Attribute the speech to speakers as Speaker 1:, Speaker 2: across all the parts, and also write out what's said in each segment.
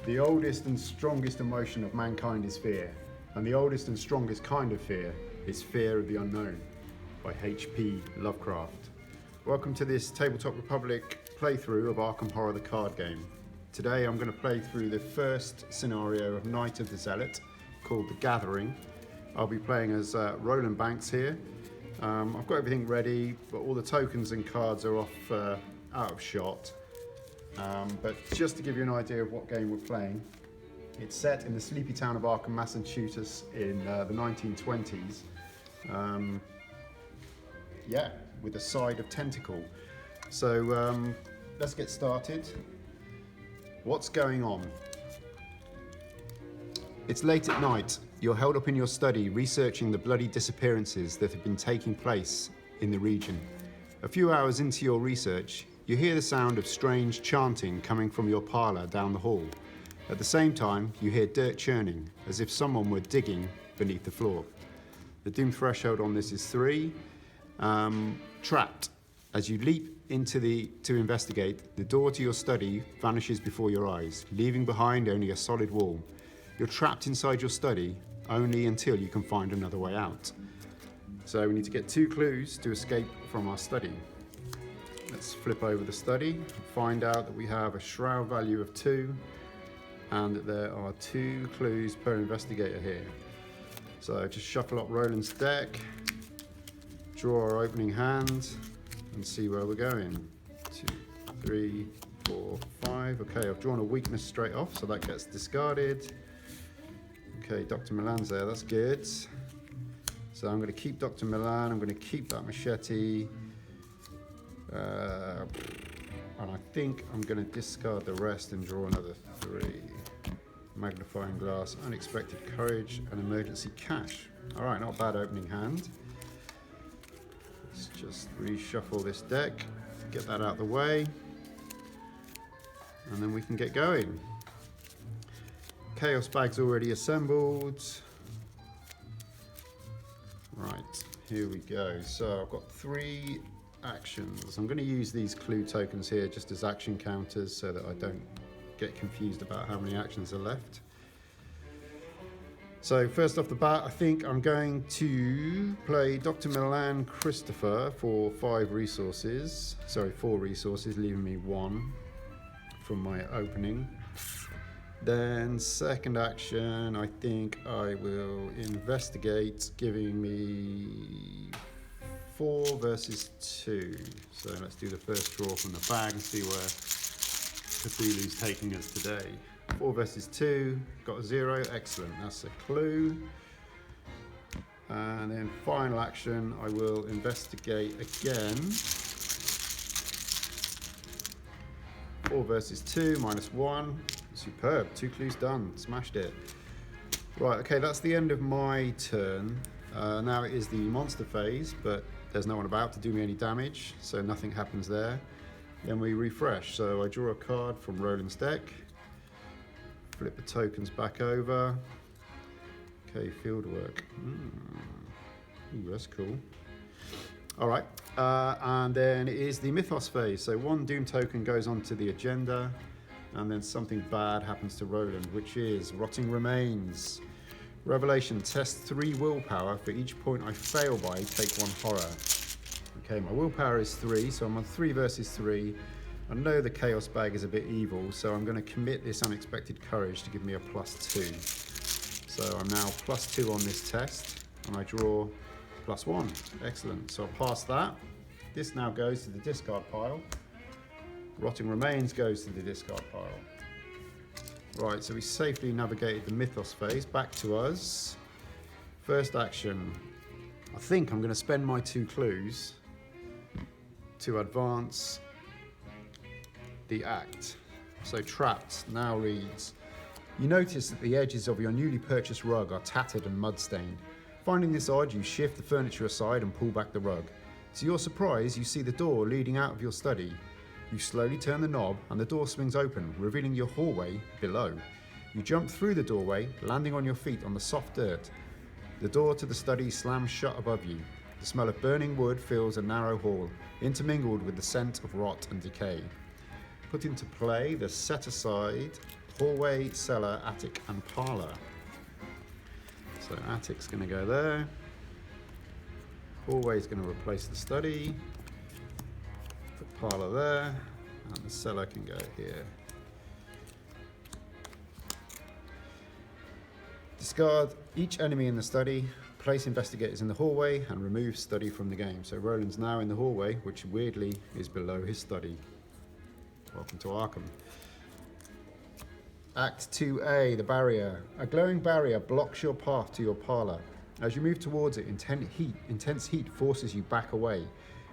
Speaker 1: The oldest and strongest emotion of mankind is fear, and the oldest and strongest kind of fear is fear of the unknown, by H.P. Lovecraft. Welcome to this Tabletop Republic playthrough of Arkham Horror the card game. Today I'm going to play through the first scenario of Night of the Zealot, called The Gathering. I'll be playing as Roland Banks here. I've got everything ready, but all the tokens and cards are off out of shot. But just to give you an idea of what game we're playing, it's set in the sleepy town of Arkham, Massachusetts in the 1920s. Yeah, with a side of tentacle. So let's get started. What's going on? It's late at night. You're held up in your study researching the bloody disappearances that have been taking place in the region. A few hours into your research, you hear the sound of strange chanting coming from your parlour down the hall. At the same time, you hear dirt churning, as if someone were digging beneath the floor. The doom threshold on this is 3. Trapped. As you leap into to investigate, the door to your study vanishes before your eyes, leaving behind only a solid wall. You're trapped inside your study only until you can find another way out. So we need to get 2 clues to escape from our study. Let's flip over the study and find out that we have a shroud value of 2 and that there are 2 clues per investigator here. So just shuffle up Roland's deck, draw our opening hand and see where we're going. 2, 3, 4, 5. Okay, I've drawn a weakness straight off, so that gets discarded. Okay, Dr. Milan's there, that's good. So I'm going to keep Dr. Milan, I'm going to keep that machete. And I think I'm going to discard the rest and draw another 3. Magnifying glass, unexpected courage, and emergency cash. All right, not a bad opening hand. Let's just reshuffle this deck, get that out of the way, and then we can get going. Chaos bag's already assembled. Right, here we go. So I've got 3 actions. I'm going to use these clue tokens here just as action counters so that I don't get confused about how many actions are left. So first off the bat, I think I'm going to play Dr. Milan Christopher for 4 resources, leaving me 1 from my opening. Then second action, I think I will investigate, giving me 4 versus 2. So let's do the first draw from the bag and see where Cthulhu's taking us today. 4 versus 2, got a 0, excellent, that's a clue. And then final action, I will investigate again. 4 versus 2, -1, superb, 2 clues done, smashed it. Right, okay, that's the end of my turn. Now it is the monster phase, but there's no one about to do me any damage, so nothing happens there. Then we refresh, so I draw a card from Roland's deck, flip the tokens back over. Okay, field work. Ooh, that's cool. All right, and then it is the Mythos phase, so 1 Doom token goes onto the agenda, and then something bad happens to Roland, which is Rotting Remains. Revelation, test 3 willpower. For each point I fail by, take 1 horror. Okay, my willpower is 3, so I'm on 3 versus 3. I know the Chaos Bag is a bit evil, so I'm going to commit this unexpected courage to give me a +2. So I'm now +2 on this test, and I draw +1. Excellent, so I'll pass that. This now goes to the discard pile. Rotting Remains goes to the discard pile. Right, so we safely navigated the Mythos phase. Back to us. First action. I think I'm going to spend my 2 clues to advance the act. So Trapped now reads, you notice that the edges of your newly purchased rug are tattered and mud-stained. Finding this odd, you shift the furniture aside and pull back the rug. To your surprise, you see the door leading out of your study. You slowly turn the knob and the door swings open, revealing your hallway below. You jump through the doorway, landing on your feet on the soft dirt. The door to the study slams shut above you. The smell of burning wood fills a narrow hall, intermingled with the scent of rot and decay. Put into play the set-aside hallway, cellar, attic, and parlour. So attic's going to go there. Hallway's going to replace the study. Put parlour there, and the cellar can go here. Discard each enemy in the study, place investigators in the hallway, and remove study from the game. So Roland's now in the hallway, which weirdly is below his study. Welcome to Arkham. Act 2A, the barrier. A glowing barrier blocks your path to your parlour. As you move towards it, intense heat forces you back away.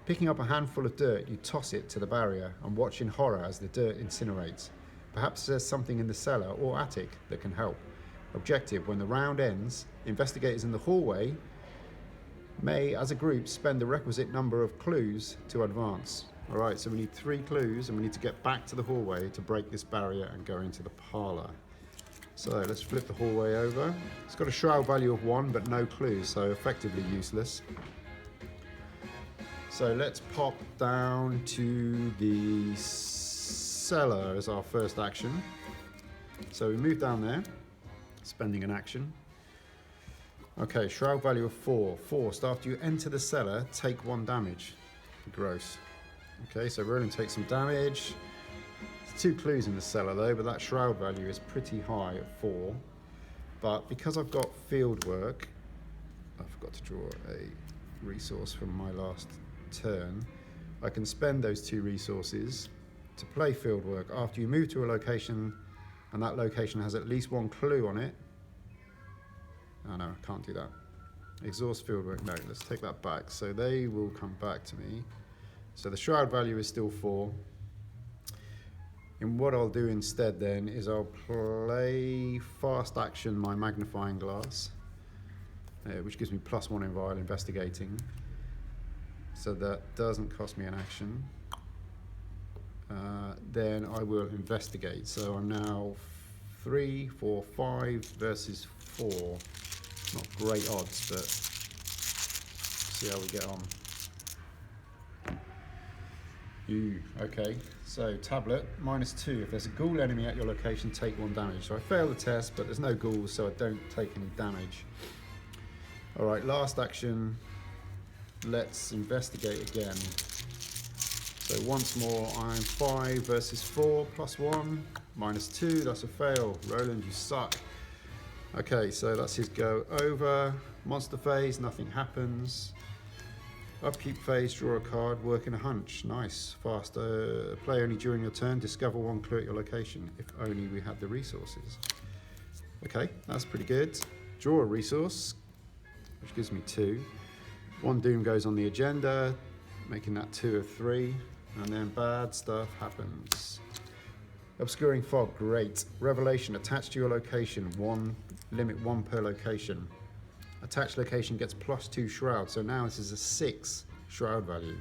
Speaker 1: Picking up a handful of dirt, you toss it to the barrier and watch in horror as the dirt incinerates. Perhaps there's something in the cellar or attic that can help. Objective: when the round ends, investigators in the hallway may, as a group, spend the requisite number of clues to advance. Alright, so we need 3 clues and we need to get back to the hallway to break this barrier and go into the parlour. So let's flip the hallway over. It's got a shroud value of 1 but no clues, so effectively useless. So let's pop down to the cellar as our first action. So we move down there, spending an action. Okay, shroud value of 4. Forced, after you enter the cellar, take 1 damage. Gross. Okay, so Roland takes some damage. There's 2 clues in the cellar though, but that shroud value is pretty high at 4. But because I've got field work, I forgot to draw a resource from my last turn, I can spend those 2 resources to play field work. After you move to a location and that location has at least 1 clue on it. Oh no, I can't do that. Exhaust field work, no, let's take that back. So they will come back to me. So the shroud value is still 4. And what I'll do instead then is I'll play fast action my magnifying glass, which gives me +1 while investigating. So that doesn't cost me an action. Then I will investigate. So I'm now 3, 4, 5 versus 4. Not great odds, but see how we get on. Okay, so tablet, -2. If there's a ghoul enemy at your location, take 1 damage. So I fail the test, but there's no ghouls, so I don't take any damage. Alright, last action. Let's investigate again. So once more, I'm 5 versus 4, +1, -2, that's a fail. Roland, you suck. Okay, so that's his go over. Monster phase, nothing happens. Upkeep phase, draw a card, work in a hunch. Nice, fast. Play only during your turn, discover 1 clue at your location. If only we had the resources. Okay, that's pretty good. Draw a resource, which gives me 2. 1 doom goes on the agenda, making that 2 of 3. And then bad stuff happens. Obscuring fog, great. Revelation, attached to your location, 1, limit 1 per location. Attached location gets +2 shroud, so now this is a 6 shroud value.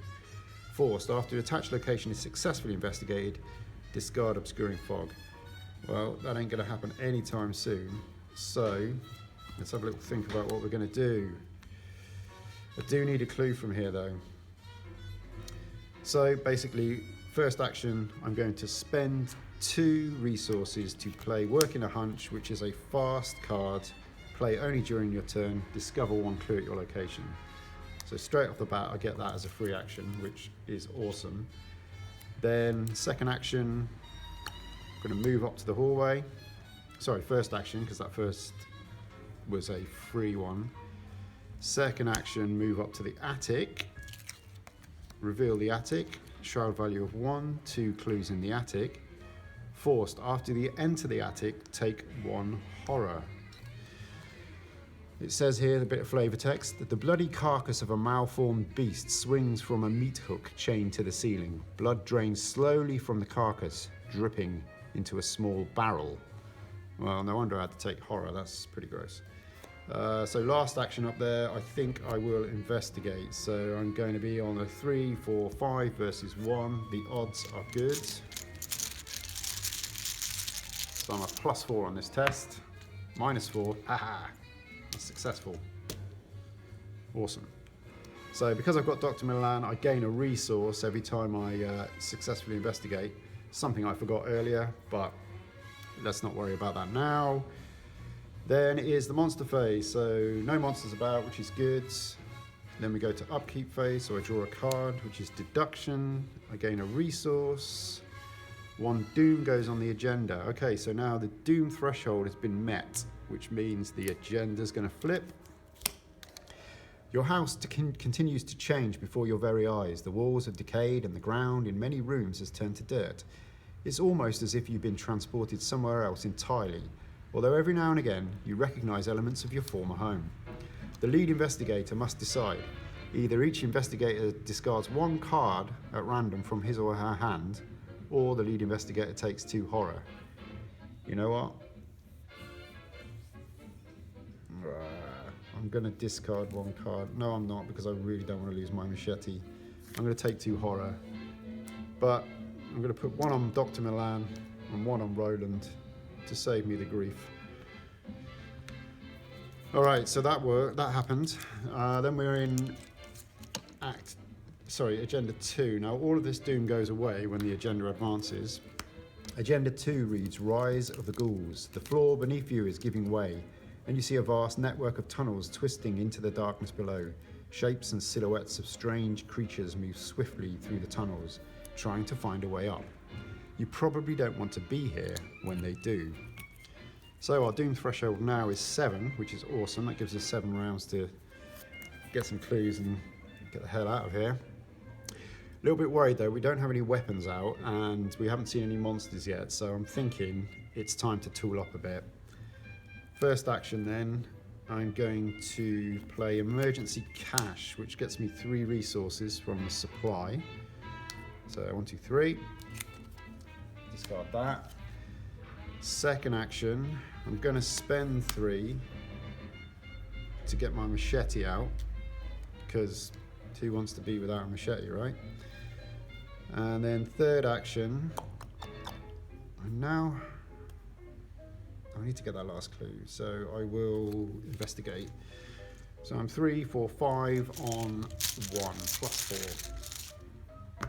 Speaker 1: Forced, after the attached location is successfully investigated, discard obscuring fog. Well, that ain't gonna happen anytime soon. So, let's have a little think about what we're gonna do. I do need a clue from here though. So basically, first action, I'm going to spend 2 resources to play Work in a Hunch, which is a fast card. Play only during your turn, discover 1 clue at your location. So straight off the bat, I get that as a free action, which is awesome. Then second action, I'm going to move up to the hallway. Sorry, first action, because that first was a free one. Second action, move up to the attic. Reveal the attic, shroud value of 1, 2 clues in the attic. Forced, after you enter the attic, take 1 horror. It says here, the bit of flavour text, that the bloody carcass of a malformed beast swings from a meat hook chained to the ceiling. Blood drains slowly from the carcass, dripping into a small barrel. Well, no wonder I had to take horror, that's pretty gross. So last action up there, I think I will investigate. So I'm going to be on a 3, 4, 5 versus 1. The odds are good. So I'm a +4 on this test. -4, haha, that's successful. Awesome. So because I've got Dr. Milan, I gain a resource every time I successfully investigate. Something I forgot earlier, but let's not worry about that now. Then it is the monster phase, so no monsters about, which is good. Then we go to upkeep phase, so I draw a card, which is deduction. I gain a resource. 1 doom goes on the agenda. Okay, so now the doom threshold has been met, which means the agenda's going to flip. Your house continues to change before your very eyes. The walls have decayed and the ground in many rooms has turned to dirt. It's almost as if you've been transported somewhere else entirely, although every now and again you recognise elements of your former home. The lead investigator must decide. Either each investigator discards 1 card at random from his or her hand, or the lead investigator takes 2 horror. You know what? I'm going to discard 1 card. No, I'm not, because I really don't want to lose my machete. I'm going to take 2 horror. But I'm going to put 1 on Dr. Milan and 1 on Roland to save me the grief. All right, so that happened. Then we're in Agenda 2. Now, all of this doom goes away when the agenda advances. Agenda 2 reads, Rise of the Ghouls. The floor beneath you is giving way, and you see a vast network of tunnels twisting into the darkness below. Shapes and silhouettes of strange creatures move swiftly through the tunnels, trying to find a way up. You probably don't want to be here when they do. So our doom threshold now is 7, which is awesome. That gives us 7 rounds to get some clues and get the hell out of here. A little bit worried though, we don't have any weapons out and we haven't seen any monsters yet, so I'm thinking it's time to tool up a bit. First action then, I'm going to play Emergency Cash, which gets me 3 resources from the supply. So 1, 2, 3. Discard that. Second action, I'm going to spend 3 to get my machete out, because who wants to be without a machete, right? And then third action, I need to get that last clue, so I will investigate. So I'm 3, 4, 5 on 1, plus 4.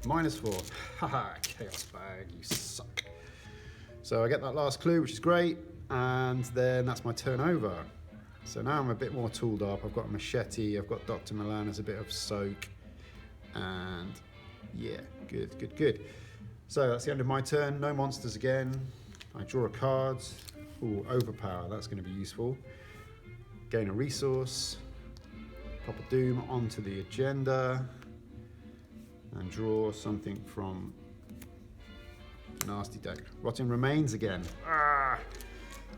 Speaker 1: Minus 4. Haha, chaos bag, you suck. So I get that last clue, which is great, and then that's my turn over. So now I'm a bit more tooled up. I've got a machete, I've got Dr. Milan as a bit of soak, and yeah, good. So that's the end of my turn. No monsters again. I draw a card. Ooh, overpower, that's going to be useful. Gain a resource. Pop a doom onto the agenda. And draw something from nasty deck. Rotting Remains again.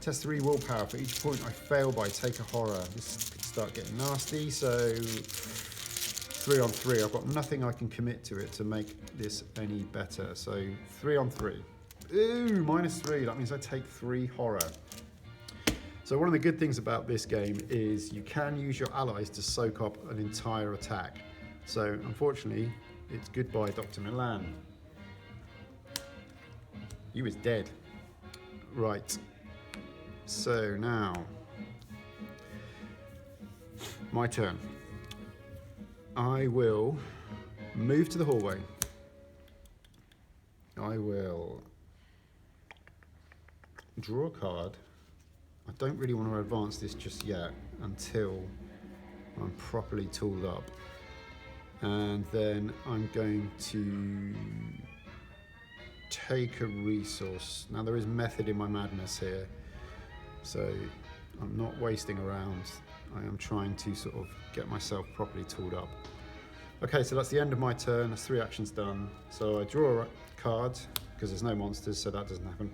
Speaker 1: Test 3 willpower. For each point I fail by, take a horror. This could start getting nasty, so 3 on 3. I've got nothing I can commit to it to make this any better. So 3 on 3. Ooh, minus 3. That means I take 3 horror. So one of the good things about this game is you can use your allies to soak up an entire attack. So unfortunately, it's goodbye Dr. Milan. He was dead. Right. So now, my turn. I will move to the hallway. I will draw a card. I don't really want to advance this just yet until I'm properly tooled up. And then I'm going to take a resource. Now there is method in my madness here, so I'm not wasting around. I am trying to sort of get myself properly tooled up. Okay, so that's the end of my turn. That's 3 actions done. So I draw a card, because there's no monsters, so that doesn't happen.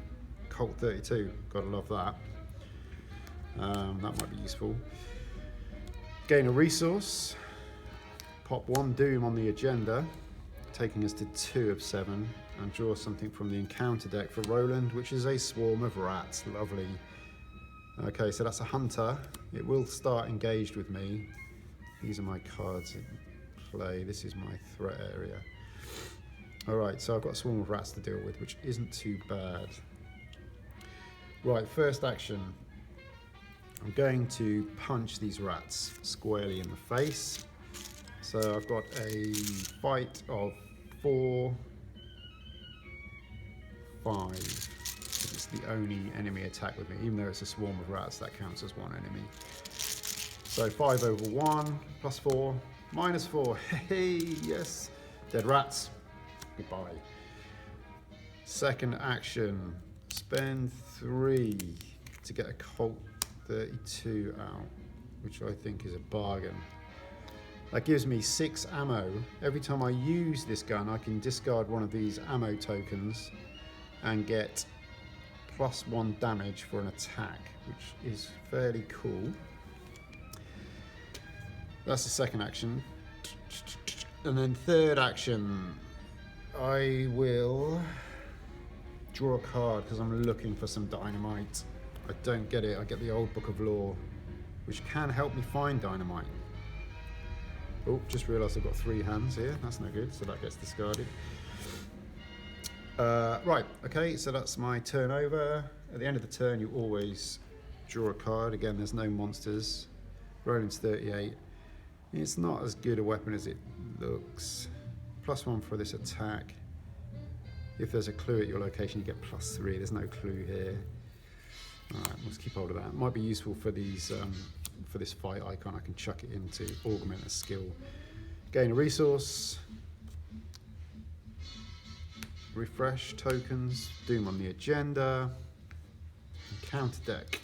Speaker 1: Colt 32, gotta love that. That might be useful. Gain a resource. Pop 1 doom on the agenda, taking us to 2 of 7, and draw something from the encounter deck for Roland, which is a swarm of rats. Lovely. Okay, so that's a hunter. It will start engaged with me. These are my cards in play. This is my threat area. All right, so I've got a swarm of rats to deal with, which isn't too bad. Right, first action. I'm going to punch these rats squarely in the face. So I've got a fight of 4, 5 to because it's the only enemy attack with me. Even though it's a swarm of rats, that counts as one enemy. So 5 over 1, plus 4, minus 4. Hey, yes. Dead rats. Goodbye. Second action. Spend 3 to get a Colt 32 out, which I think is a bargain. That gives me 6 ammo. Every time I use this gun, I can discard one of these ammo tokens and get +1 damage for an attack, which is fairly cool. That's the second action. And then third action, I will draw a card because I'm looking for some dynamite. I don't get it. I get the old Book of Lore, which can help me find dynamite. Oh, just realised I've got 3 hands here. That's no good, so that gets discarded. Right, okay, so that's my turn over. At the end of the turn, you always draw a card. Again, there's no monsters. Rolling's 38. It's not as good a weapon as it looks. +1 for this attack. If there's a clue at your location, you get +3. There's no clue here. Alright, let's keep hold of that. It might be useful for these for this fight icon. I can chuck it in to augment a skill. Gain a resource. Refresh tokens. Doom on the agenda. Counter deck.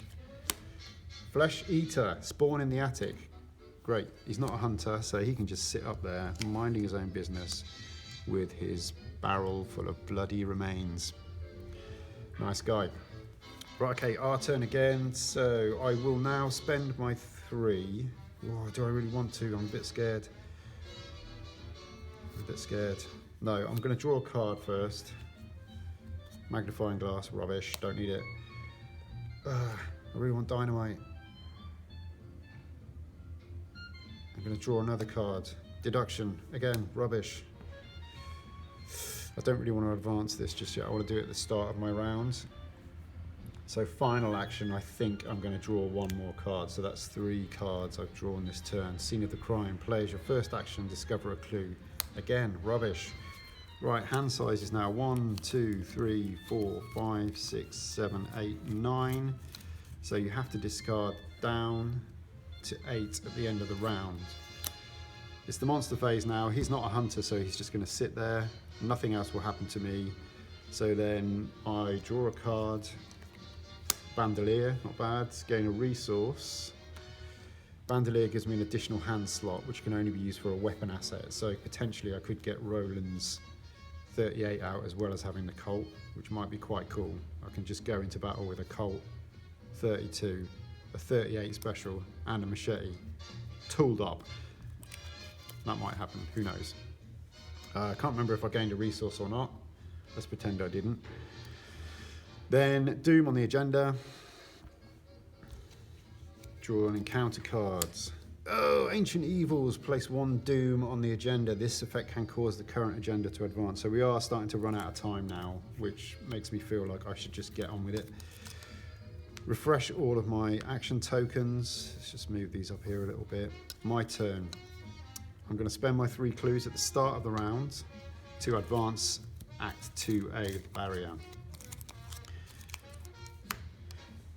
Speaker 1: Flesh Eater. Spawn in the attic. Great. He's not a hunter, so he can just sit up there, minding his own business with his barrel full of bloody remains. Nice guy. Right, okay, our turn again. So I will now spend my 3. Oh, do I really want to? I'm a bit scared. No, I'm going to draw a card first. Magnifying glass, rubbish. Don't need it. I really want dynamite. I'm going to draw another card. Deduction. Again, rubbish. I don't really want to advance this just yet. I want to do it at the start of my round. So final action, I think I'm going to draw 1 more card. So that's 3 cards I've drawn this turn. Scene of the crime. Play as your first action, discover a clue. Again, rubbish. Right, hand size is now 1, 2, 3, 4, 5, 6, 7, 8, 9. So you have to discard down to 8 at the end of the round. It's the monster phase now. He's not a hunter, so he's just going to sit there. Nothing else will happen to me. So then I draw a card. Bandolier, not bad. Gain a resource. Bandolier gives me an additional hand slot, which can only be used for a weapon asset. So potentially I could get Roland's 38 out as well as having the Colt, which might be quite cool. I can just go into battle with a Colt 32, a 38 special, and a machete, tooled up. That might happen, who knows. I can't remember if I gained a resource or not. Let's pretend I didn't. Then Doom on the agenda. Draw and encounter cards. Oh, Ancient Evils. Place 1 Doom on the agenda. This effect can cause the current agenda to advance. So we are starting to run out of time now, which makes me feel like I should just get on with it. Refresh all of my action tokens. Let's just move these up here a little bit. My turn. I'm going to spend my 3 clues at the start of the round to advance Act 2A of the barrier.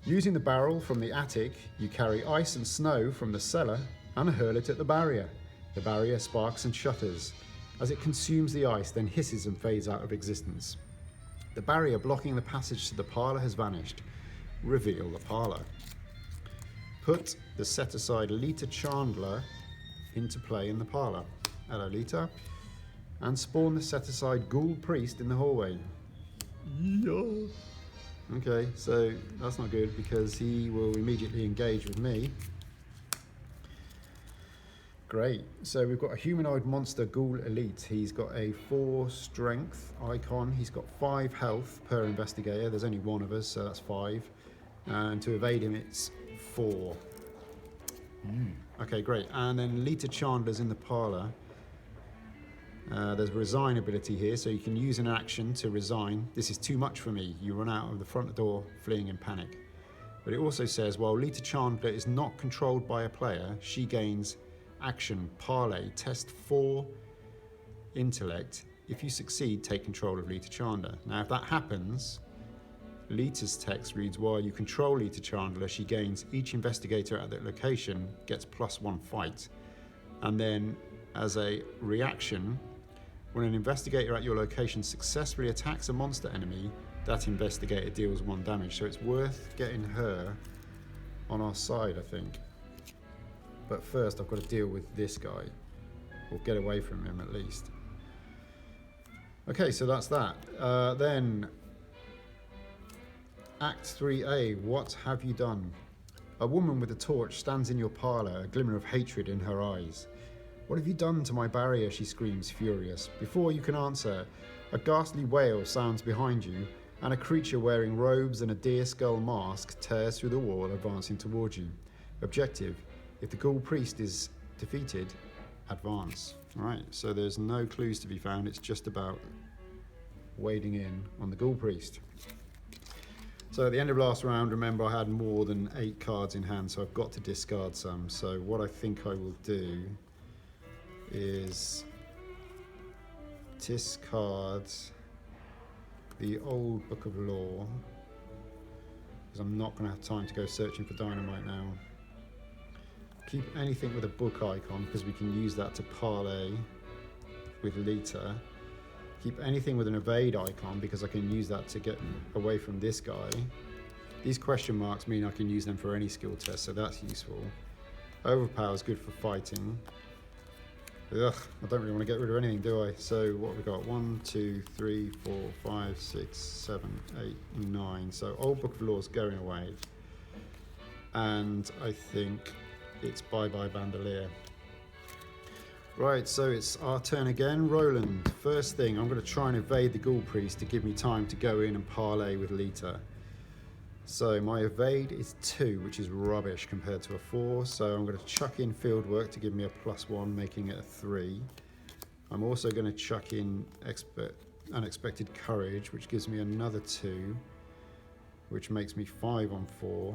Speaker 1: Using the barrel from the attic, you carry ice and snow from the cellar and hurl it at the barrier. The barrier sparks and shutters. As it consumes the ice, then hisses and fades out of existence. The barrier blocking the passage to the parlour has vanished. Reveal the parlour. Put the set-aside Lita Chandler into play in the parlour. Hello, Lita. And spawn the set-aside Ghoul Priest in the hallway. Yeah. Okay, so that's not good because he will immediately engage with me. Great, so we've got a humanoid monster Ghoul Elite. He's got a 4 strength icon. He's got 5 health per investigator. There's only 1 of us, so that's 5. And to evade him, it's 4. Okay, great. And then Lita Chandler's in the parlour. There's a resign ability here, so you can use an action to resign. This is too much for me. You run out of the front door, fleeing in panic. But it also says, while Lita Chandler is not controlled by a player, she gains action, parlay, test 4 intellect. If you succeed, take control of Lita Chandler. Now, if that happens, Lita's text reads, while you control Lita Chandler, she gains each investigator at that location gets +1 fight. And then as a reaction, when an investigator at your location successfully attacks a monster enemy, that investigator deals 1 damage. So it's worth getting her on our side, I think. But first I've got to deal with this guy, or get away from him at least. Okay, so that's that. Then Act 3A, what have you done? A woman with a torch stands in your parlour, a glimmer of hatred in her eyes. What have you done to my barrier? She screams, furious. Before you can answer, a ghastly wail sounds behind you, and a creature wearing robes and a deer skull mask tears through the wall, advancing towards you. Objective, if the ghoul priest is defeated, advance. Alright, so there's no clues to be found, it's just about wading in on the ghoul priest. So at the end of last round, remember I had more than 8 cards in hand, so I've got to discard some. So what I think I will do is discard the old Book of Law, because I'm not going to have time to go searching for dynamite now. Keep anything with a book icon, because we can use that to parlay with Lita. Keep anything with an evade icon, because I can use that to get away from this guy. These question marks mean I can use them for any skill test, so that's useful. Overpower is good for fighting. Ugh, I don't really want to get rid of anything, do I? So what have we got? 1, 2, 3, 4, 5, 6, 7, 8, 9. So old Book of Law is going away. And I think it's bye-bye Bandolier. Right, so it's our turn again. Roland, first thing, I'm going to try and evade the Ghoul Priest to give me time to go in and parlay with Lita. So my evade is 2, which is rubbish compared to a 4. So I'm going to chuck in field work to give me a +1, making it a 3. I'm also going to chuck in unexpected courage, which gives me another 2, which makes me 5 on 4.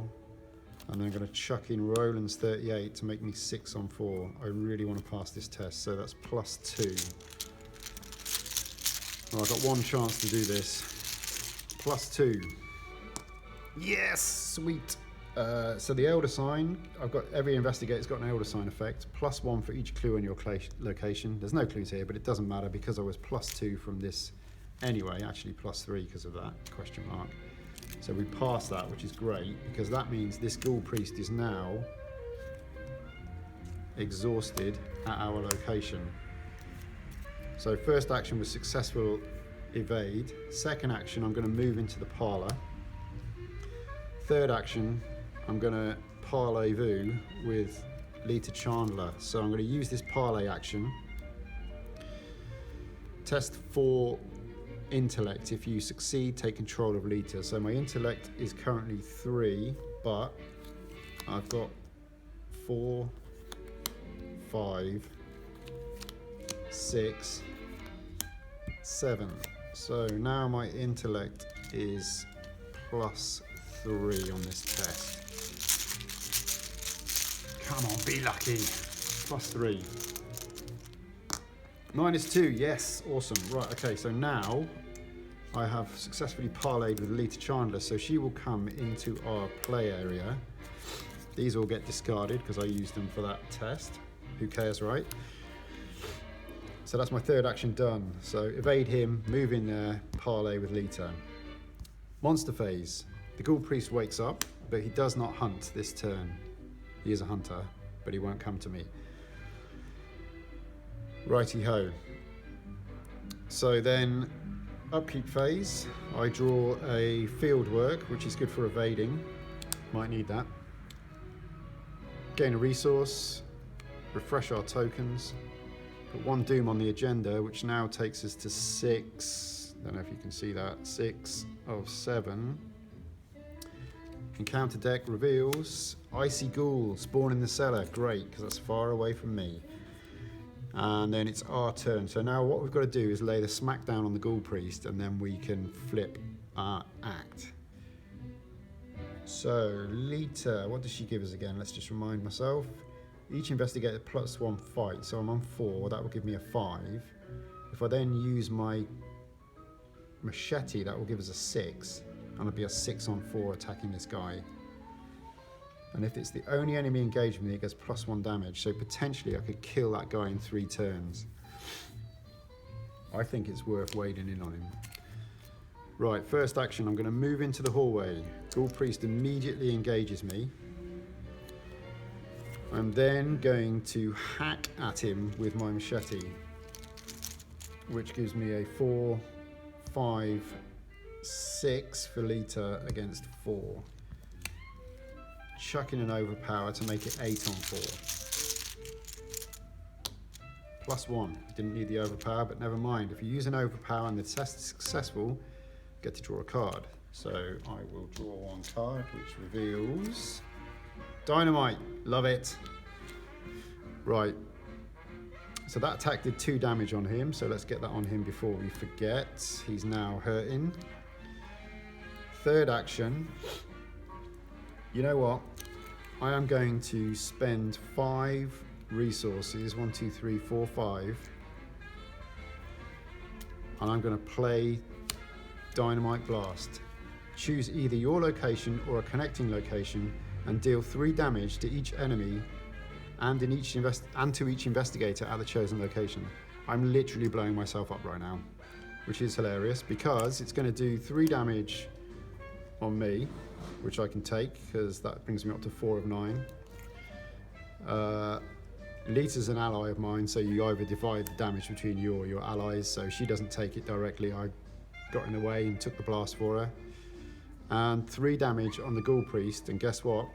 Speaker 1: And I'm going to chuck in Roland's 38 to make me 6 on 4. I really want to pass this test, so that's +2. Well, I've got one chance to do this. +2. Yes, sweet. So the Elder Sign, I've got every investigator's got an Elder Sign effect. +1 for each clue in your location. There's no clues here, but it doesn't matter because I was +2 from this anyway. Actually +3 because of that question mark. So we pass that, which is great, because that means this Ghoul Priest is now exhausted at our location. So first action was successful evade. Second action, I'm going to move into the parlour. Third action, I'm going to parlay-vu with Lita Chandler. So I'm going to use this parlay action. Test for intellect. If you succeed, take control of Lita. So my intellect is currently 3, but I've got 4, 5, 6, 7. So now my intellect is +3 on this test. Come on, be lucky. +3. -2, yes, awesome. Right, okay, so now I have successfully parlayed with Lita Chandler, so she will come into our play area. These all get discarded because I used them for that test. Who cares, right? So that's my third action done. So evade him, move in there, parlay with Lita. Monster phase. The Ghoul Priest wakes up, but he does not hunt this turn. He is a hunter, but he won't come to me. Righty-ho. So then, upkeep phase, I draw a field work, which is good for evading. Might need that. Gain a resource, refresh our tokens, put 1 doom on the agenda, which now takes us to 6. Don't know if you can see that. 6 of 7. Encounter deck reveals Icy Ghoul, spawn in the cellar. Great, because that's far away from me. And then it's our turn. So now what we've got to do is lay the smack down on the Ghoul Priest, and then we can flip our act. So Lita, what does she give us again? Let's just remind myself. Each investigator +1 fight, so I'm on 4. That will give me a 5. If I then use my machete, that will give us a 6. and I'll be a 6-on-4 attacking this guy. And if it's the only enemy engaged with me, it gets +1 damage. So potentially I could kill that guy in 3 turns. I think it's worth wading in on him. Right, first action, I'm going to move into the hallway. Ghoul Priest immediately engages me. I'm then going to hack at him with my machete, which gives me a 4, 5, 6 for Lita against 4. Chucking an overpower to make it 8-on-4. +1. Didn't need the overpower, but never mind. If you use an overpower and the test is successful, you get to draw a card. So I will draw 1 card, which reveals Dynamite. Love it. Right. So that attack did 2 damage on him, so let's get that on him before we forget. He's now hurting. Third action. You know what? I am going to spend 5 resources, 1, 2, 3, 4, 5, and I'm going to play Dynamite Blast. Choose either your location or a connecting location and deal 3 damage to each enemy and to each investigator at the chosen location. I'm literally blowing myself up right now, which is hilarious because it's going to do 3 damage on me, which I can take because that brings me up to 4 of 9. Lita's an ally of mine, so you either divide the damage between you or your allies, so she doesn't take it directly. I got in the way and took the blast for her. And 3 damage on the Ghoul Priest, and guess what?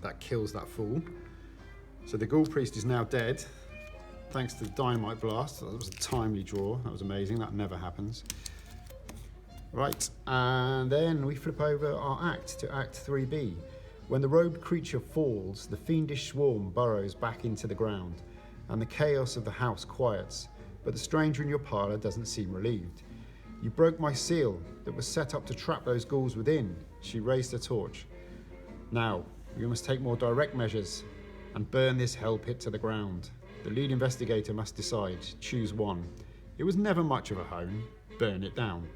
Speaker 1: That kills that fool. So the Ghoul Priest is now dead, thanks to the Dynamite Blast. That was a timely draw, that was amazing, that never happens. Right, and then we flip over our act to Act 3B. When the robed creature falls, the fiendish swarm burrows back into the ground, and the chaos of the house quiets, but the stranger in your parlour doesn't seem relieved. You broke my seal that was set up to trap those ghouls within. She raised a torch. Now, we must take more direct measures and burn this hell pit to the ground. The lead investigator must decide, choose one. It was never much of a home, burn it down.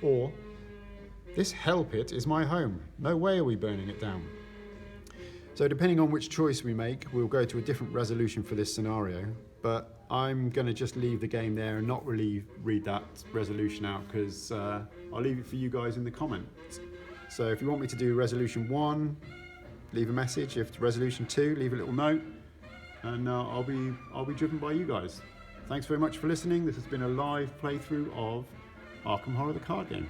Speaker 1: Or, this hell pit is my home, no way are we burning it down. So depending on which choice we make, we'll go to a different resolution for this scenario, but I'm going to just leave the game there and not really read that resolution out because I'll leave it for you guys in the comments. So if you want me to do resolution 1, leave a message. If it's resolution 2, leave a little note, and I'll be driven by you guys. Thanks very much for listening. This has been a live playthrough of Arkham Horror the card game.